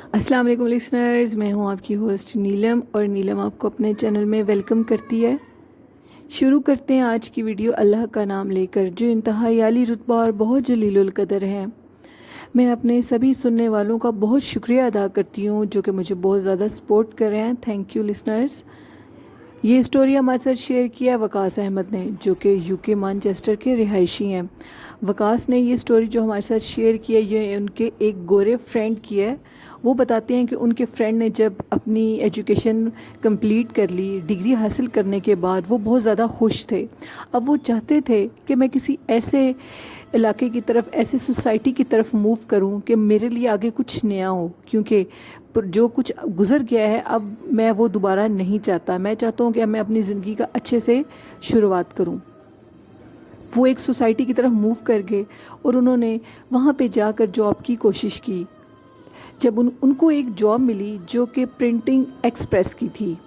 अस्सलाम वालेकुम लिसनर्स, मैं हूं आपकी होस्ट नीलम और नीलम आपको अपने चैनल में वेलकम करती है। शुरू करते हैं आज की वीडियो अल्लाह का नाम लेकर, जो इंतहाई आली रुतबा और बहुत जलीलुल कदर है। मैं अपने सभी सुनने वालों का बहुत शुक्रिया अदा करती हूँ जो कि मुझे बहुत ज़्यादा सपोर्ट कर रहे हैं। Thank you listeners. ये स्टोरी हमारे साथ शेयर किया है वकास अहमद ने, जो कि यूके मैनचेस्टर के रिहायशी हैं। वकास ने ये स्टोरी जो हमारे साथ शेयर की है, ये उनके एक गोरे फ्रेंड की है। वो बताते हैं कि उनके फ्रेंड ने जब अपनी एजुकेशन कंप्लीट कर ली, डिग्री हासिल करने के बाद वो बहुत ज़्यादा खुश थे। अब वो चाहते थे कि मैं किसी ऐसे इलाके की तरफ, ऐसे सोसाइटी की तरफ मूव करूं कि मेरे लिए आगे कुछ नया हो, क्योंकि जो कुछ गुजर गया है अब मैं वो दोबारा नहीं चाहता। मैं चाहता हूं कि मैं अपनी ज़िंदगी का अच्छे से शुरुआत करूं। वो एक सोसाइटी की तरफ मूव कर गए और उन्होंने वहाँ पे जाकर जॉब की कोशिश की। जब उनको एक जॉब मिली जो कि प्रिंटिंग एक्सप्रेस की थी।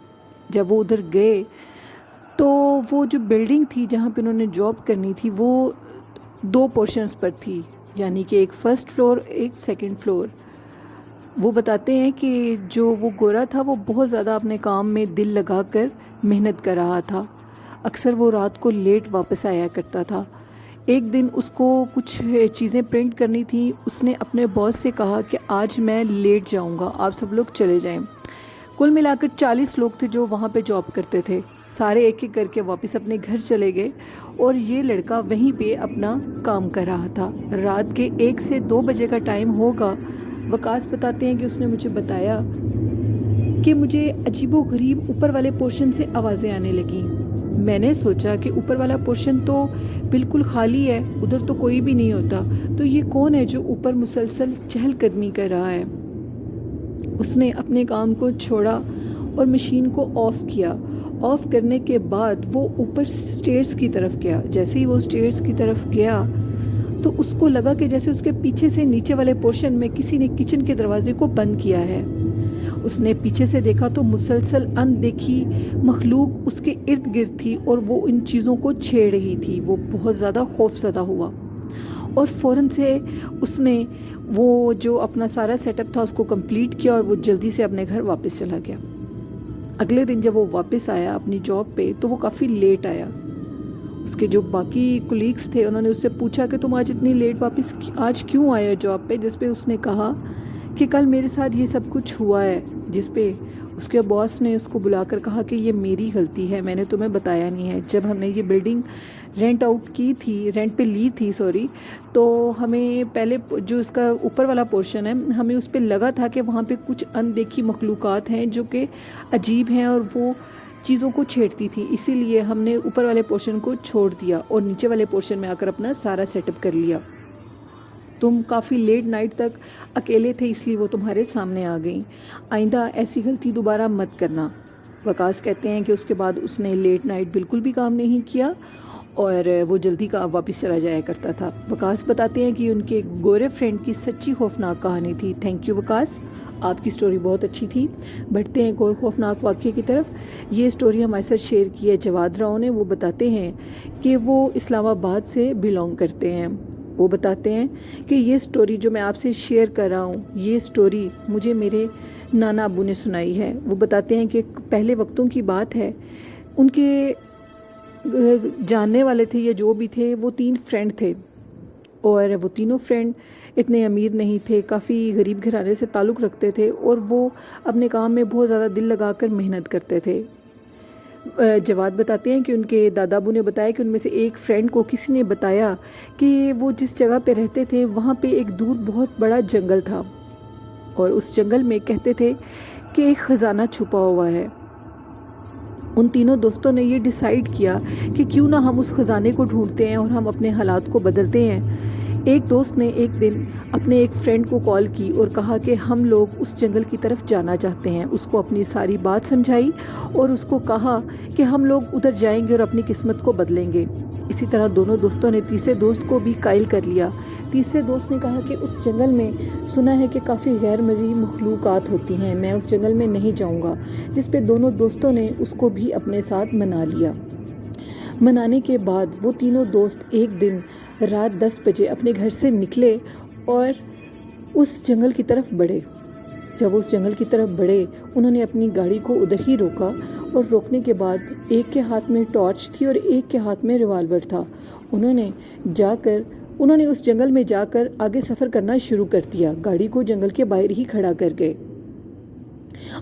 जब वो उधर गए तो वो जो बिल्डिंग थी जहाँ पे उन्होंने जॉब करनी थी वो दो पोर्शंस पर थी, यानी कि एक फर्स्ट फ्लोर, एक सेकंड फ्लोर। वो बताते हैं कि जो वो गोरा था वो बहुत ज़्यादा अपने काम में दिल लगाकर मेहनत कर रहा था। अक्सर वो रात को लेट वापस आया करता था। एक दिन उसको कुछ चीज़ें प्रिंट करनी थी। उसने अपने बॉस से कहा कि आज मैं लेट जाऊंगा, आप सब लोग चले जाएं। कुल मिलाकर 40 लोग थे जो वहाँ पे जॉब करते थे। सारे एक एक करके वापस अपने घर चले गए और ये लड़का वहीं पे अपना काम कर रहा था। रात के 1 से 2 बजे का टाइम होगा। वकास बताते हैं कि उसने मुझे बताया कि मुझे अजीबोगरीब ऊपर वाले पोर्शन से आवाज़ें आने लगीं। मैंने सोचा कि ऊपर वाला पोर्शन तो बिल्कुल खाली है, उधर तो कोई भी नहीं होता, तो ये कौन है जो ऊपर मुसलसल चहलकदमी कर रहा है। उसने अपने काम को छोड़ा और मशीन को ऑफ किया। ऑफ करने के बाद वो ऊपर स्टेयर्स की तरफ गया। जैसे ही वो स्टेयर्स की तरफ गया तो उसको लगा कि जैसे उसके पीछे से नीचे वाले पोर्शन में किसी ने किचन के दरवाजे को बंद किया है। उसने पीछे से देखा तो मुसलसल अनदेखी मखलूक उसके इर्द गिर्द थी और वो इन चीज़ों को छेड़ रही थी। वो बहुत ज़्यादा खौफज़दा हुआ और फ़ौरन से उसने वो जो अपना सारा सेटअप था उसको कंप्लीट किया और वो जल्दी से अपने घर वापस चला गया। अगले दिन जब वो वापस आया अपनी जॉब पे तो वो काफ़ी लेट आया। उसके जो बाकी कुलीग्स थे उन्होंने उससे पूछा कि तुम आज इतनी लेट वापस आज क्यों आए हो जॉब पे, जिस पे उसने कहा कि कल मेरे साथ ये सब कुछ हुआ है। जिस पे उसके बॉस ने उसको बुलाकर कहा कि ये मेरी गलती है, मैंने तुम्हें बताया नहीं है। जब हमने ये बिल्डिंग रेंट पे ली थी तो हमें पहले जो इसका ऊपर वाला पोर्शन है, हमें उस पर लगा था कि वहाँ पे कुछ अनदेखी मखलूक़ात हैं जो कि अजीब हैं और वो चीज़ों को छेड़ती थी, इसीलिए हमने ऊपर वाले पोर्शन को छोड़ दिया और नीचे वाले पोर्शन में आकर अपना सारा सेटअप कर लिया। तुम काफ़ी लेट नाइट तक अकेले थे इसलिए वो तुम्हारे सामने आ गई। आइंदा ऐसी गलती दोबारा मत करना। वकास कहते हैं कि उसके बाद उसने लेट नाइट बिल्कुल भी काम नहीं किया और वो जल्दी का वापस चला जाया करता था। वकास बताते हैं कि उनके गोरे फ्रेंड की सच्ची खौफनाक कहानी थी। थैंक यू वकास, आपकी स्टोरी बहुत अच्छी थी। बढ़ते हैं एक और खौफनाक वाक़ये की तरफ। ये स्टोरी हमारे साथ शेयर की है जवाद राव ने। वो बताते हैं कि वो इस्लामाबाद से बिलोंग करते हैं। वो बताते हैं कि ये स्टोरी जो मैं आपसे शेयर कर रहा हूँ, ये स्टोरी मुझे मेरे नाना अबू ने सुनाई है। वो बताते हैं कि पहले वक्तों की बात है, उनके जानने वाले थे या जो भी थे वो 3 फ्रेंड थे और वो तीनों फ्रेंड इतने अमीर नहीं थे, काफ़ी गरीब घराने से ताल्लुक़ रखते थे और वो अपने काम में बहुत ज़्यादा दिल लगाकर मेहनत करते थे। जवाद बताते हैं कि उनके दादा अबू ने बताया कि उनमें से एक फ्रेंड को किसी ने बताया कि वो जिस जगह पे रहते थे वहाँ पे एक दूर बहुत बड़ा जंगल था और उस जंगल में कहते थे कि एक ख़जाना छुपा हुआ है। उन तीनों दोस्तों ने ये डिसाइड किया कि क्यों ना हम उस ख़जाने को ढूंढते हैं और हम अपने हालात को बदलते हैं। एक दोस्त ने एक दिन अपने एक फ्रेंड को कॉल की और कहा कि हम लोग उस जंगल की तरफ जाना चाहते हैं। उसको अपनी सारी बात समझाई और उसको कहा कि हम लोग उधर जाएंगे और अपनी किस्मत को बदलेंगे। इसी तरह दोनों दोस्तों ने तीसरे दोस्त को भी कायल कर लिया। तीसरे दोस्त ने कहा कि उस जंगल में सुना है कि काफ़ी गैर मरी मखलूक़ात होती हैं, मैं उस जंगल में नहीं जाऊंगा। जिस पे दोनों दोस्तों ने उसको भी अपने साथ मना लिया। मनाने के बाद वो तीनों दोस्त एक दिन रात 10 बजे अपने घर से निकले और उस जंगल की तरफ बढ़े। जब वो उस जंगल की तरफ बढ़े, उन्होंने अपनी गाड़ी को उधर ही रोका और रोकने के बाद एक के हाथ में टॉर्च थी और एक के हाथ में रिवॉल्वर था। उन्होंने उस जंगल में जाकर आगे सफ़र करना शुरू कर दिया। गाड़ी को जंगल के बाहर ही खड़ा कर गए।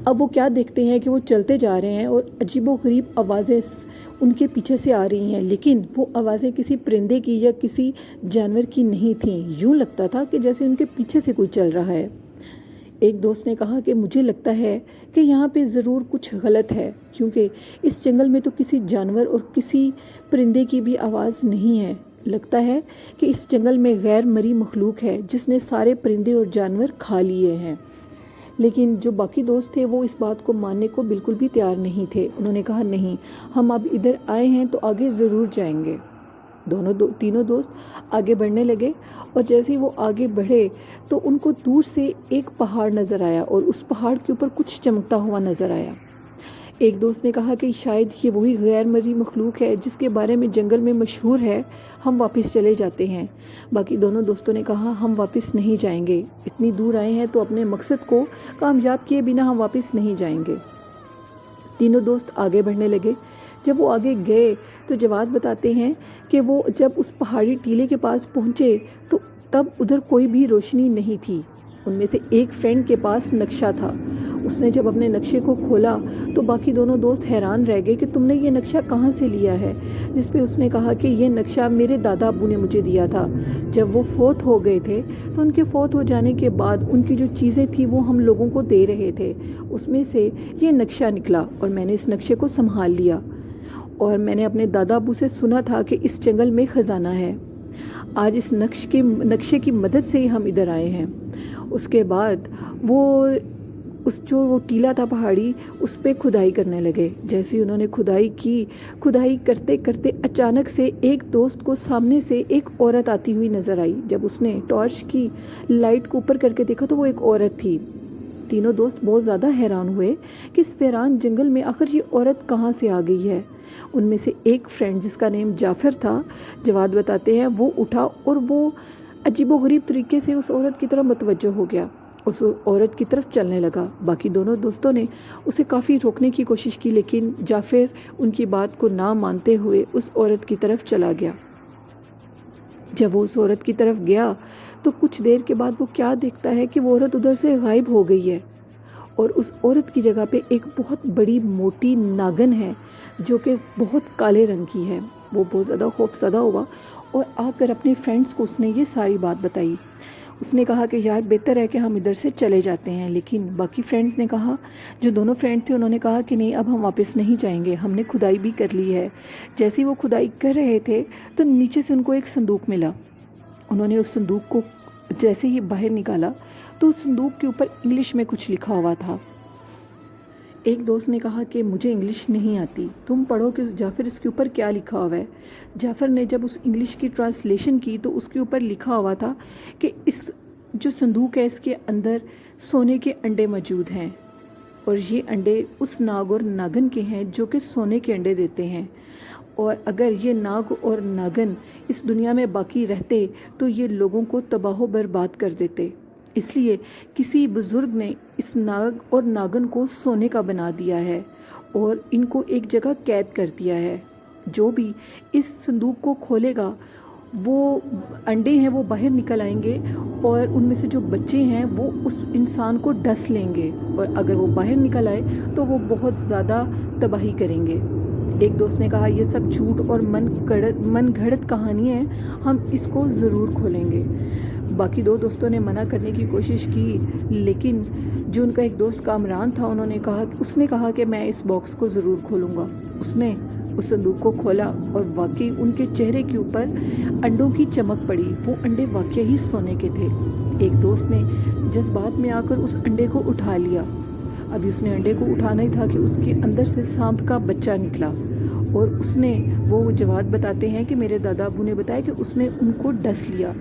अब वो क्या देखते हैं कि वो चलते जा रहे हैं और अजीबोगरीब आवाज़ें उनके पीछे से आ रही हैं, लेकिन वो आवाज़ें किसी परिंदे की या किसी जानवर की नहीं थीं। यूँ लगता था कि जैसे उनके पीछे से कोई चल रहा है। एक दोस्त ने कहा कि मुझे लगता है कि यहाँ पे ज़रूर कुछ गलत है, क्योंकि इस जंगल में तो किसी जानवर और किसी परिंदे की भी आवाज़ नहीं है। लगता है कि इस जंगल में गैर मरी मखलूक है जिसने सारे परिंदे और जानवर खा लिए हैं। लेकिन जो बाकी दोस्त थे वो इस बात को मानने को बिल्कुल भी तैयार नहीं थे। उन्होंने कहा, नहीं, हम अब इधर आए हैं तो आगे ज़रूर जाएंगे। तीनों दोस्त आगे बढ़ने लगे और जैसे ही वो आगे बढ़े तो उनको दूर से एक पहाड़ नज़र आया और उस पहाड़ के ऊपर कुछ चमकता हुआ नज़र आया। एक दोस्त ने कहा कि शायद ये वही गैर मरी मखलूक है जिसके बारे में जंगल में मशहूर है, हम वापस चले जाते हैं। बाकी दोनों दोस्तों ने कहा, हम वापस नहीं जाएंगे, इतनी दूर आए हैं तो अपने मकसद को कामयाब किए बिना हम वापस नहीं जाएंगे। तीनों दोस्त आगे बढ़ने लगे। जब वो आगे गए तो जवाद बताते हैं कि वो जब उस पहाड़ी टीले के पास पहुँचे तो तब उधर कोई भी रोशनी नहीं थी। उनमें से एक फ्रेंड के पास नक्शा था। उसने जब अपने नक्शे को खोला तो बाकी दोनों दोस्त हैरान रह गए कि तुमने ये नक्शा कहाँ से लिया है, जिस पे उसने कहा कि ये नक्शा मेरे दादा अब्बू ने मुझे दिया था। जब वो फोत हो गए थे तो उनके फोत हो जाने के बाद उनकी जो चीज़ें थी वो हम लोगों को दे रहे थे, उसमें से ये नक्शा निकला और मैंने इस नक्शे को संभाल लिया। और मैंने अपने दादा अब्बू से सुना था कि इस जंगल में ख़जाना है। आज इस नक्शे की मदद से ही हम इधर आए हैं। उसके बाद वो टीला था पहाड़ी, उस पे खुदाई करने लगे। जैसे ही उन्होंने खुदाई करते करते अचानक से एक दोस्त को सामने से एक औरत आती हुई नज़र आई। जब उसने टॉर्च की लाइट को ऊपर करके देखा तो वो एक औरत थी। तीनों दोस्त बहुत ज़्यादा हैरान हुए कि इस वीरान जंगल में आखिर ये औरत कहाँ से आ गई है। उनमें से एक फ्रेंड जिसका नेम जाफ़र था, जवाद बताते हैं, वो उठा और वो अजीबोगरीब तरीके से उस औरत की तरफ मुतवज्जो हो गया, उस औरत की तरफ चलने लगा। बाकी दोनों दोस्तों ने उसे काफ़ी रोकने की कोशिश की, लेकिन जाफ़र उनकी बात को ना मानते हुए उस औरत की तरफ चला गया। जब वो उस औरत की तरफ गया तो कुछ देर के बाद वो क्या देखता है कि वो औरत उधर से गायब हो गई है और उस औरत की जगह पे एक बहुत बड़ी मोटी नागन है जो कि बहुत काले रंग की है। वो बहुत ज़्यादा खौफज़दा हुआ और आकर अपने फ्रेंड्स को उसने ये सारी बात बताई। उसने कहा कि यार बेहतर है कि हम इधर से चले जाते हैं, लेकिन बाकी फ्रेंड्स ने कहा, जो दोनों फ्रेंड थे उन्होंने कहा कि नहीं, अब हम वापस नहीं जाएंगे, हमने खुदाई भी कर ली है। जैसे ही वो खुदाई कर रहे थे तो नीचे से उनको एक संदूक मिला। उन्होंने उस संदूक को जैसे ही बाहर निकाला तो उस संदूक के ऊपर इंग्लिश में कुछ लिखा हुआ था। एक दोस्त ने कहा कि मुझे इंग्लिश नहीं आती, तुम पढ़ो कि जाफ़र इसके ऊपर क्या लिखा हुआ है। जाफ़र ने जब उस इंग्लिश की ट्रांसलेशन की तो उसके ऊपर लिखा हुआ था कि इस जो संदूक है इसके अंदर सोने के अंडे मौजूद हैं और ये अंडे उस नाग और नागन के हैं जो कि सोने के अंडे देते हैं, और अगर ये नाग और नागन इस दुनिया में बाकी रहते तो ये लोगों को तबाह बर्बाद कर देते। इसलिए किसी बुज़ुर्ग ने इस नाग और नागन को सोने का बना दिया है और इनको एक जगह कैद कर दिया है। जो भी इस संदूक को खोलेगा वो अंडे हैं वो बाहर निकल आएंगे और उनमें से जो बच्चे हैं वो उस इंसान को डस लेंगे, और अगर वो बाहर निकल आए तो वो बहुत ज़्यादा तबाही करेंगे। एक दोस्त ने कहा, ये सब झूठ और मन घड़त कहानी है, हम इसको ज़रूर खोलेंगे। बाकी दो दोस्तों ने मना करने की कोशिश की, लेकिन जो उनका एक दोस्त कामरान था उसने कहा कि मैं इस बॉक्स को ज़रूर खोलूँगा। उसने उस संदूक को खोला और वाकई उनके चेहरे के ऊपर अंडों की चमक पड़ी। वो अंडे वाकई ही सोने के थे। एक दोस्त ने जज्बात में आकर उस अंडे को उठा लिया। अभी उसने अंडे को उठाना ही था कि उसके अंदर से सांप का बच्चा निकला और वो जवाब बताते हैं कि मेरे दादा अबू ने बताया कि उसने उनको डस लिया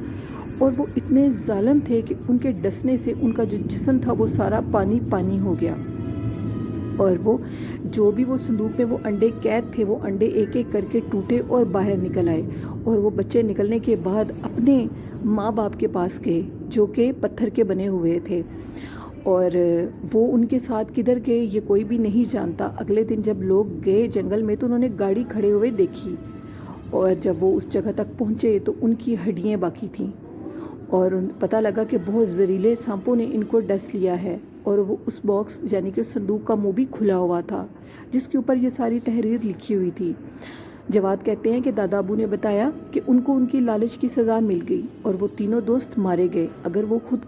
और वो इतने जालिम थे कि उनके डसने से उनका जो जिस्म था वो सारा पानी पानी हो गया, और वो जो भी वो संदूक में वो अंडे कैद थे वो अंडे एक एक करके टूटे और बाहर निकल आए। और वो बच्चे निकलने के बाद अपने माँ बाप के पास गए जो कि पत्थर के बने हुए थे, اور وہ ان کے ساتھ کدھر گئے یہ کوئی بھی نہیں جانتا۔ اگلے دن جب لوگ گئے جنگل میں تو انہوں نے گاڑی کھڑے ہوئے دیکھی، اور جب وہ اس جگہ تک پہنچے تو ان کی ہڈیاں باقی تھیں، اور پتہ لگا کہ بہت زہریلے سانپوں نے ان کو ڈس لیا ہے، اور وہ اس باکس یعنی کہ صندوق کا منہ بھی کھلا ہوا تھا جس کے اوپر یہ ساری تحریر لکھی ہوئی تھی۔ جواد کہتے ہیں کہ دادا ابو نے بتایا کہ ان کو ان کی لالچ کی سزا مل گئی اور وہ تینوں دوست مارے گئے۔ اگر وہ خود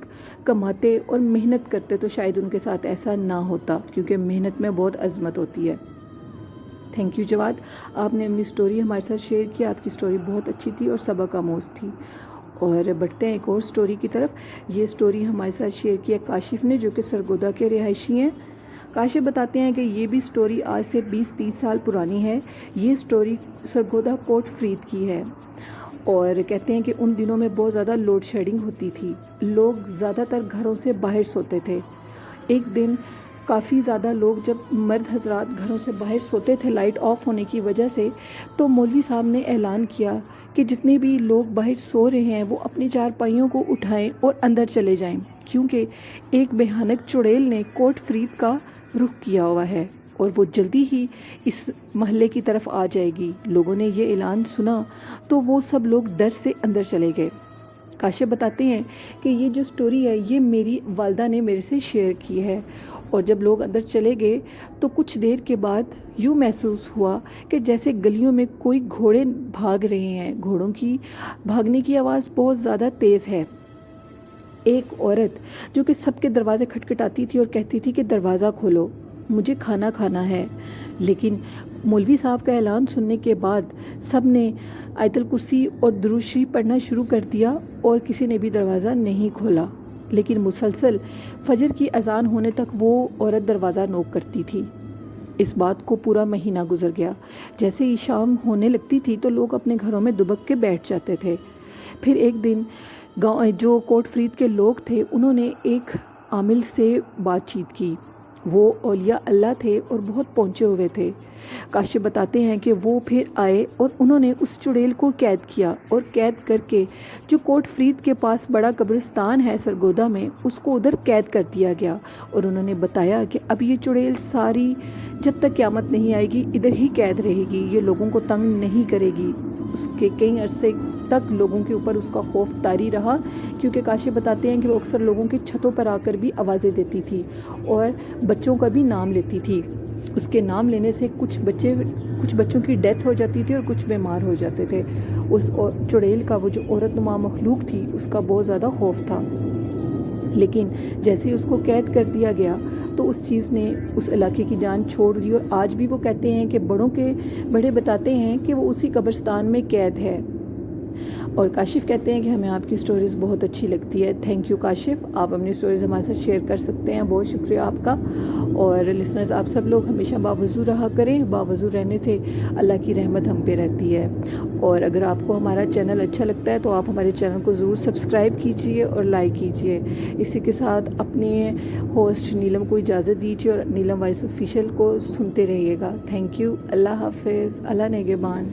کماتے اور محنت کرتے تو شاید ان کے ساتھ ایسا نہ ہوتا، کیونکہ محنت میں بہت عظمت ہوتی ہے۔ تھینک یو جواد، آپ نے اپنی سٹوری ہمارے ساتھ شیئر کی۔ آپ کی سٹوری بہت اچھی تھی اور سبق آموز تھی۔ اور بڑھتے ہیں ایک اور سٹوری کی طرف۔ یہ سٹوری ہمارے ساتھ شیئر کیا کاشف نے، جو کہ سرگودا کے رہائشی ہیں۔ کاشف بتاتے ہیں کہ یہ بھی سٹوری آج سے 20-30 سال پرانی ہے۔ یہ سٹوری سرگودا کوٹ فرید کی ہے، اور کہتے ہیں کہ ان دنوں میں بہت زیادہ لوڈ شیڈنگ ہوتی تھی، لوگ زیادہ تر گھروں سے باہر سوتے تھے۔ ایک دن کافی زیادہ لوگ جب مرد حضرات گھروں سے باہر سوتے تھے لائٹ آف ہونے کی وجہ سے، تو مولوی صاحب نے اعلان کیا کہ جتنے بھی لوگ باہر سو رہے ہیں وہ اپنی چارپائیوں کو اٹھائیں اور اندر چلے جائیں، کیونکہ ایک بھیانک چڑیل نے کوٹ فرید کا رخ کیا ہوا ہے اور وہ جلدی ہی اس محلے کی طرف آ جائے گی۔ لوگوں نے یہ اعلان سنا تو وہ سب لوگ ڈر سے اندر چلے گئے۔ کاشف بتاتے ہیں کہ یہ جو سٹوری ہے یہ میری والدہ نے میرے سے شیئر کی ہے، اور جب لوگ اندر چلے گئے تو کچھ دیر کے بعد یوں محسوس ہوا کہ جیسے گلیوں میں کوئی گھوڑے بھاگ رہے ہیں۔ گھوڑوں کی بھاگنے کی آواز بہت زیادہ تیز ہے۔ ایک عورت جو کہ سب کے دروازے کھٹکھٹاتی تھی اور کہتی تھی کہ دروازہ کھولو، مجھے کھانا کھانا ہے، لیکن مولوی صاحب کا اعلان سننے کے بعد سب نے آیت الکرسی اور درود شریف پڑھنا شروع کر دیا اور کسی نے بھی دروازہ نہیں کھولا۔ لیکن مسلسل فجر کی اذان ہونے تک وہ عورت دروازہ نوک کرتی تھی۔ اس بات کو پورا مہینہ گزر گیا۔ جیسے ہی شام ہونے لگتی تھی تو لوگ اپنے گھروں میں دبک کے بیٹھ جاتے تھے۔ پھر ایک دن گاؤں جو کوٹ فرید کے لوگ تھے انہوں نے ایک عامل سے بات چیت کی۔ وہ اولیاء اللہ تھے اور بہت پہنچے ہوئے تھے۔ کاشف بتاتے ہیں کہ وہ پھر آئے اور انہوں نے اس چڑیل کو قید کیا، اور قید کر کے جو کوٹ فرید کے پاس بڑا قبرستان ہے سرگودا میں، اس کو ادھر قید کر دیا گیا، اور انہوں نے بتایا کہ اب یہ چڑیل ساری جب تک قیامت نہیں آئے گی ادھر ہی قید رہے گی، یہ لوگوں کو تنگ نہیں کرے گی۔ اس کے کئی عرصے تک لوگوں کے اوپر اس کا خوف طاری رہا، کیونکہ کاشف بتاتے ہیں کہ وہ اکثر لوگوں کی چھتوں پر آ کر بھی آوازیں دیتی تھی اور بچوں کا بھی نام لیتی تھی۔ اس کے نام لینے سے کچھ بچوں کی ڈیتھ ہو جاتی تھی اور کچھ بیمار ہو جاتے تھے۔ اس چڑیل کا وہ جو عورت نما مخلوق تھی اس کا بہت زیادہ خوف تھا، لیکن جیسے ہی اس کو قید کر دیا گیا تو اس چیز نے اس علاقے کی جان چھوڑ دی، اور آج بھی وہ کہتے ہیں کہ بڑے بتاتے ہیں کہ وہ اسی قبرستان میں قید ہے۔ اور کاشف کہتے ہیں کہ ہمیں آپ کی سٹوریز بہت اچھی لگتی ہے۔ تھینک یو کاشف، آپ اپنی سٹوریز ہمارے ساتھ شیئر کر سکتے ہیں، بہت شکریہ آپ کا۔ اور لسنرز آپ سب لوگ ہمیشہ باوضو رہا کریں، باوضو رہنے سے اللہ کی رحمت ہم پہ رہتی ہے۔ اور اگر آپ کو ہمارا چینل اچھا لگتا ہے تو آپ ہمارے چینل کو ضرور سبسکرائب کیجئے اور لائک کیجئے۔ اسی کے ساتھ اپنے ہوسٹ نیلم کو اجازت دیجئے اور نیلم وائس آفیشیل کو سنتے رہیے گا۔ تھینک یو، اللہ حافظ، اللہ نگہبان۔